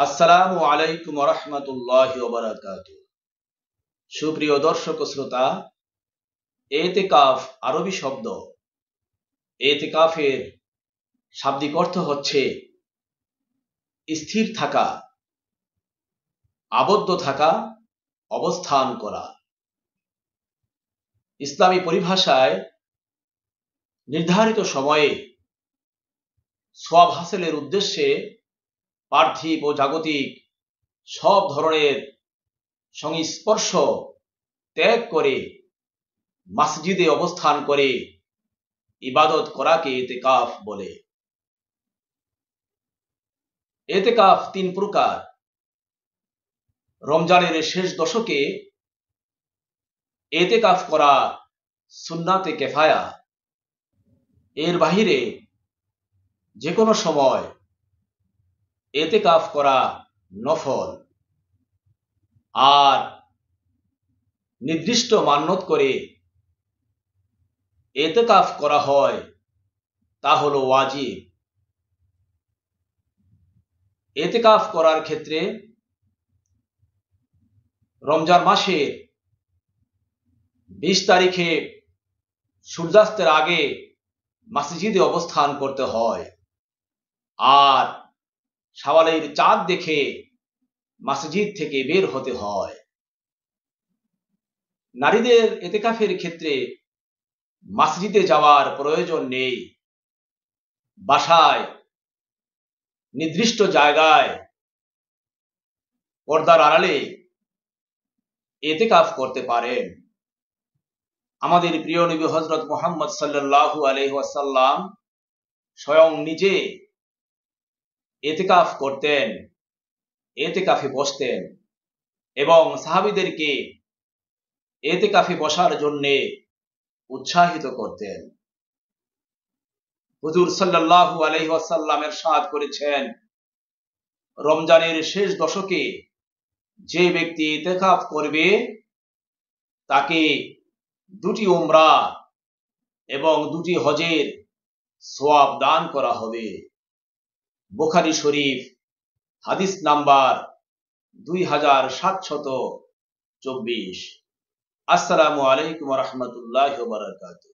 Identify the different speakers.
Speaker 1: আসসালামু আলাইকুম ওয়া রাহমাতুল্লাহি ওয়া বারাকাতুহু। সুপ্রিয় দর্শক ও শ্রোতা, এতেকাফ আরবি শব্দ। এতেকাফের শাব্দিক অর্থ হচ্ছে স্থির থাকা, আবদ্ধ থাকা, অবস্থান করা। ইসলামী পরিভাষায় নির্ধারিত সময়ে সওয়াব হাসিলের উদ্দেশ্যে পার্থিব ও জাগতিক সব ধরনের সংস্পর্শ ত্যাগ করে মসজিদে অবস্থান করে ইবাদত করাকে এতেকাফ বলে। এতেকাফ 3 প্রকার। রমজানের শেষ দশকে এতেকাফ করা সুন্নাতে কেফায়া। এর বাহিরে যে কোনো সময় এতেকাফ করা নফল। আর নির্দিষ্ট মান্যত করে এতেকাফ করা হয় তা হলো ওয়াজিব। এতেকাফ করার ক্ষেত্রে রমজান মাসের 20 তারিখে সূর্যাস্তের আগে মসজিদে অবস্থান করতে হয়, আর শাওয়ালের চাঁদ দেখে মসজিদ থেকে বের হতে হয়। নারীদের এতেকাফের ক্ষেত্রে মসজিদে যাওয়ার প্রয়োজন নেই। বাসায় নির্দিষ্ট জায়গায় পর্দার আড়ালে এতেকাফ করতে পারেন। আমাদের প্রিয় নবী হযরত মুহাম্মদ সাল্লাল্লাহু আলাইহি ওয়াসাল্লাম স্বয়ং নিজে এতেকাফ করতেন, এতেকাফে বসতেন এবং সাহাবীদেরকে এতেকাফে বসার জন্য উৎসাহিত করতেন। হুজুর সাল্লাল্লাহু আলাইহি ওয়াসাল্লাম ইরশাদ করেছেন, রমজানের শেষ দশকে যে ব্যক্তি ইতিকাফ করবে তাকে 2টি উমরা এবং 2টি হজের সওয়াব দান করা হবে। বুখারী শরীফ, হাদিস নাম্বার 2724। আসসালামু আলাইকুম ওয়া রাহমাতুল্লাহি ওয়া বারাকাতুহু।